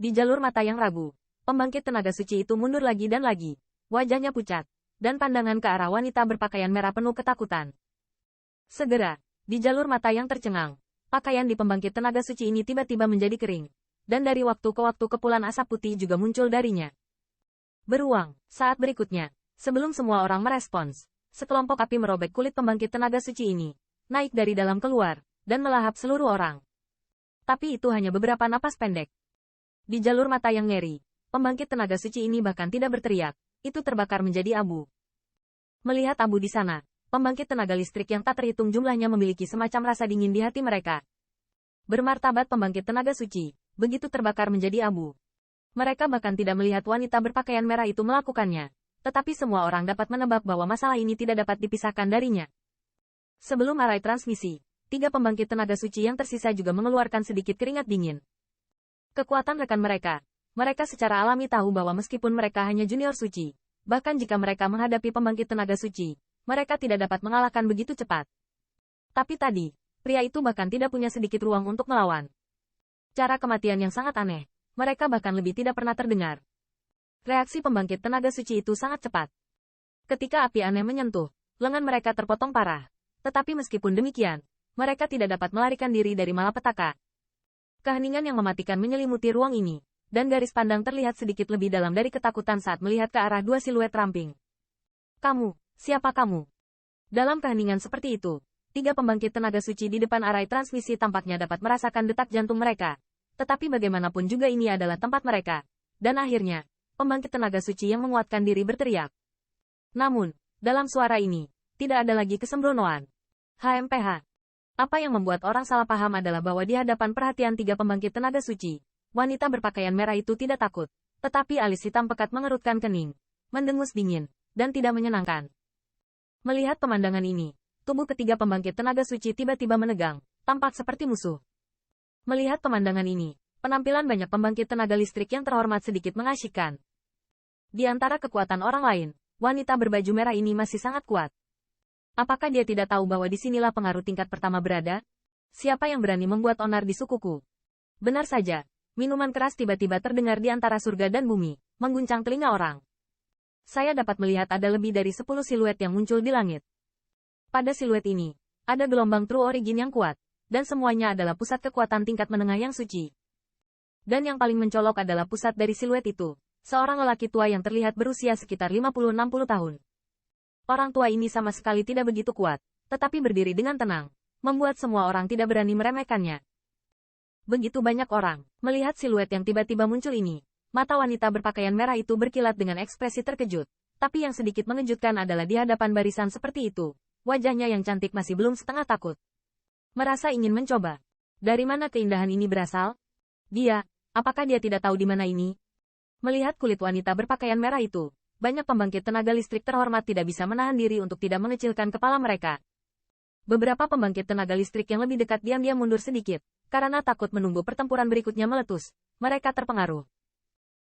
Di jalur mata yang ragu, pembangkit tenaga suci itu mundur lagi dan lagi. Wajahnya pucat, dan pandangan ke arah wanita berpakaian merah penuh ketakutan. Segera, di jalur mata yang tercengang, pakaian di pembangkit tenaga suci ini tiba-tiba menjadi kering. Dan dari waktu ke waktu kepulan asap putih juga muncul darinya. Beruang, saat berikutnya, sebelum semua orang merespons, sekelompok api merobek kulit pembangkit tenaga suci ini, naik dari dalam keluar, dan melahap seluruh orang. Tapi itu hanya beberapa napas pendek. Di jalur mata yang ngeri, pembangkit tenaga suci ini bahkan tidak berteriak, itu terbakar menjadi abu. Melihat abu di sana, pembangkit tenaga listrik yang tak terhitung jumlahnya memiliki semacam rasa dingin di hati mereka. Bermartabat pembangkit tenaga suci, begitu terbakar menjadi abu. Mereka bahkan tidak melihat wanita berpakaian merah itu melakukannya, tetapi semua orang dapat menebak bahwa masalah ini tidak dapat dipisahkan darinya. Sebelum arai transmisi, 3 pembangkit tenaga suci yang tersisa juga mengeluarkan sedikit keringat dingin. Kekuatan rekan mereka secara alami tahu bahwa meskipun mereka hanya junior suci, bahkan jika mereka menghadapi pembangkit tenaga suci, mereka tidak dapat mengalahkan begitu cepat. Tapi tadi, pria itu bahkan tidak punya sedikit ruang untuk melawan. Cara kematian yang sangat aneh, mereka bahkan lebih tidak pernah terdengar. Reaksi pembangkit tenaga suci itu sangat cepat. Ketika api aneh menyentuh, lengan mereka terpotong parah. Tetapi meskipun demikian, mereka tidak dapat melarikan diri dari malapetaka. Keheningan yang mematikan menyelimuti ruang ini, dan garis pandang terlihat sedikit lebih dalam dari ketakutan saat melihat ke arah 2 siluet ramping. Kamu, siapa kamu? Dalam keheningan seperti itu, 3 pembangkit tenaga suci di depan arai transmisi tampaknya dapat merasakan detak jantung mereka. Tetapi bagaimanapun juga ini adalah tempat mereka. Dan akhirnya, pembangkit tenaga suci yang menguatkan diri berteriak. Namun, dalam suara ini, tidak ada lagi kesembronoan. HMPH. Apa yang membuat orang salah paham adalah bahwa di hadapan perhatian 3 pembangkit tenaga suci, wanita berpakaian merah itu tidak takut. Tetapi alis hitam pekat mengerutkan kening, mendengus dingin, dan tidak menyenangkan. Melihat pemandangan ini, tubuh ketiga pembangkit tenaga suci tiba-tiba menegang, tampak seperti musuh. Melihat pemandangan ini, penampilan banyak pembangkit tenaga listrik yang terhormat sedikit mengasyikkan. Di antara kekuatan orang lain, wanita berbaju merah ini masih sangat kuat. Apakah dia tidak tahu bahwa disinilah pengaruh tingkat pertama berada? Siapa yang berani membuat onar di sukuku? Benar saja, minuman keras tiba-tiba terdengar di antara surga dan bumi, mengguncang telinga orang. Saya dapat melihat ada lebih dari 10 siluet yang muncul di langit. Pada siluet ini, ada gelombang True Origin yang kuat, dan semuanya adalah pusat kekuatan tingkat menengah yang suci. Dan yang paling mencolok adalah pusat dari siluet itu, seorang lelaki tua yang terlihat berusia sekitar 50-60 tahun. Orang tua ini sama sekali tidak begitu kuat, tetapi berdiri dengan tenang, membuat semua orang tidak berani meremehkannya. Begitu banyak orang melihat siluet yang tiba-tiba muncul ini. Mata wanita berpakaian merah itu berkilat dengan ekspresi terkejut, tapi yang sedikit mengejutkan adalah di hadapan barisan seperti itu, wajahnya yang cantik masih belum setengah takut. Merasa ingin mencoba. Dari mana keindahan ini berasal? Apakah dia tidak tahu di mana ini? Melihat kulit wanita berpakaian merah itu, banyak pembangkit tenaga listrik terhormat tidak bisa menahan diri untuk tidak mengecilkan kepala mereka. Beberapa pembangkit tenaga listrik yang lebih dekat diam-diam mundur sedikit, karena takut menunggu pertempuran berikutnya meletus. Mereka terpengaruh.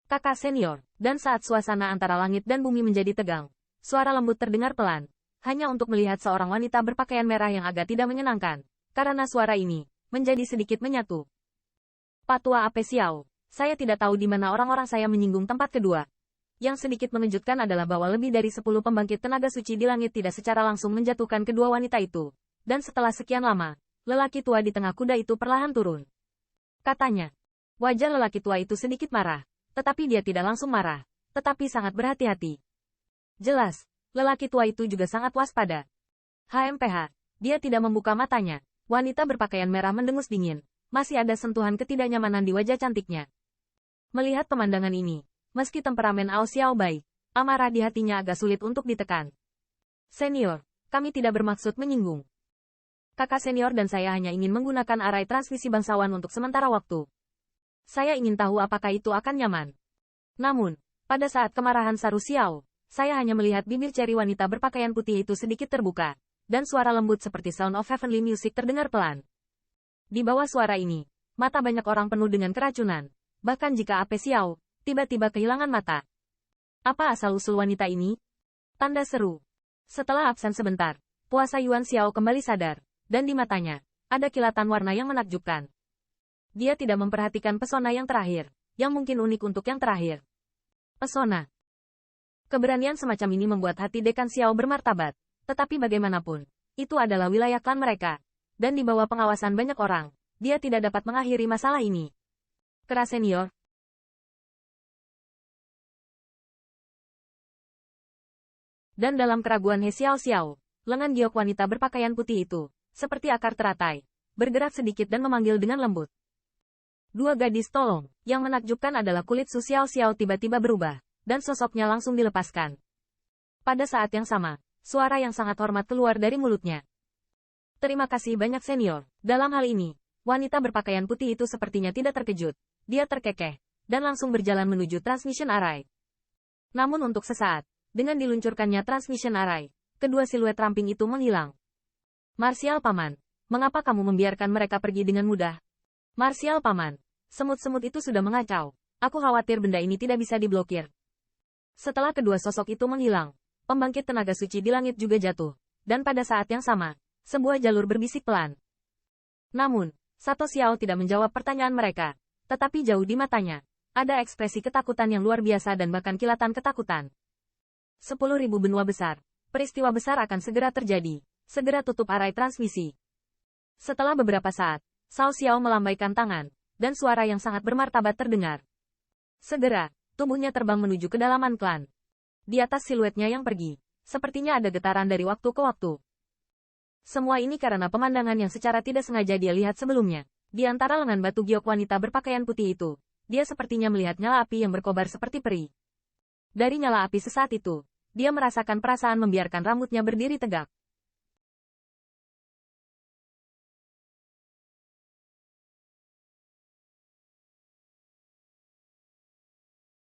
Kakak senior, dan saat suasana antara langit dan bumi menjadi tegang, suara lembut terdengar pelan, hanya untuk melihat seorang wanita berpakaian merah yang agak tidak menyenangkan, karena suara ini menjadi sedikit menyatu. Patua Ape Xiao, saya tidak tahu di mana orang-orang saya menyinggung tempat kedua. Yang sedikit mengejutkan adalah bahwa lebih dari 10 pembangkit tenaga suci di langit tidak secara langsung menjatuhkan kedua wanita itu. Dan setelah sekian lama, lelaki tua di tengah kuda itu perlahan turun. Katanya, wajah lelaki tua itu sedikit marah, tetapi dia tidak langsung marah, tetapi sangat berhati-hati. Jelas, lelaki tua itu juga sangat waspada. HMPH, dia tidak membuka matanya. Wanita berpakaian merah mendengus dingin, masih ada sentuhan ketidaknyamanan di wajah cantiknya. Melihat pemandangan ini, meski temperamen Ao Xiao baik, amarah di hatinya agak sulit untuk ditekan. Senior, kami tidak bermaksud menyinggung. Kakak senior dan saya hanya ingin menggunakan arai transmisi bangsawan untuk sementara waktu. Saya ingin tahu apakah itu akan nyaman. Namun, pada saat kemarahan Saru Xiao, saya hanya melihat bibir ceri wanita berpakaian putih itu sedikit terbuka, dan suara lembut seperti Sound of Heavenly Music terdengar pelan. Di bawah suara ini, mata banyak orang penuh dengan keracunan, bahkan jika Ape Xiao tiba-tiba kehilangan mata. Apa asal-usul wanita ini? Tanda seru. Setelah absen sebentar, puasa Yuan Xiao kembali sadar, dan di matanya, ada kilatan warna yang menakjubkan. Dia tidak memperhatikan pesona yang terakhir, yang mungkin unik untuk yang terakhir. Pesona. Keberanian semacam ini membuat hati Dekan Xiao bermartabat, tetapi bagaimanapun, itu adalah wilayah klan mereka, dan di bawah pengawasan banyak orang, dia tidak dapat mengakhiri masalah ini. Keras senior. Dan dalam keraguan He Xiao Xiao, lengan giok wanita berpakaian putih itu, seperti akar teratai, bergerak sedikit dan memanggil dengan lembut. Dua gadis tolong, yang menakjubkan adalah kulit Su Xiao Xiao tiba-tiba berubah, dan sosoknya langsung dilepaskan. Pada saat yang sama, suara yang sangat hormat keluar dari mulutnya. Terima kasih banyak senior. Dalam hal ini, wanita berpakaian putih itu sepertinya tidak terkejut. Dia terkekeh, dan langsung berjalan menuju transmission array. Namun untuk sesaat, dengan diluncurkannya transmission array, kedua siluet ramping itu menghilang. Marsial Paman, mengapa kamu membiarkan mereka pergi dengan mudah? Marsial Paman, semut-semut itu sudah mengacau. Aku khawatir benda ini tidak bisa diblokir. Setelah kedua sosok itu menghilang, pembangkit tenaga suci di langit juga jatuh. Dan pada saat yang sama, sebuah jalur berbisik pelan. Namun, Sato Xiao tidak menjawab pertanyaan mereka. Tetapi jauh di matanya, ada ekspresi ketakutan yang luar biasa dan bahkan kilatan ketakutan. 10.000 benua besar. Peristiwa besar akan segera terjadi. Segera tutup arai transmisi. Setelah beberapa saat, Cao Xiao melambaikan tangan, dan suara yang sangat bermartabat terdengar. Segera, tubuhnya terbang menuju kedalaman klan. Di atas siluetnya yang pergi, sepertinya ada getaran dari waktu ke waktu. Semua ini karena pemandangan yang secara tidak sengaja dia lihat sebelumnya. Di antara lengan batu giok wanita berpakaian putih itu, dia sepertinya melihat nyala api yang berkobar seperti peri. Dari nyala api sesaat itu, dia merasakan perasaan membiarkan rambutnya berdiri tegak.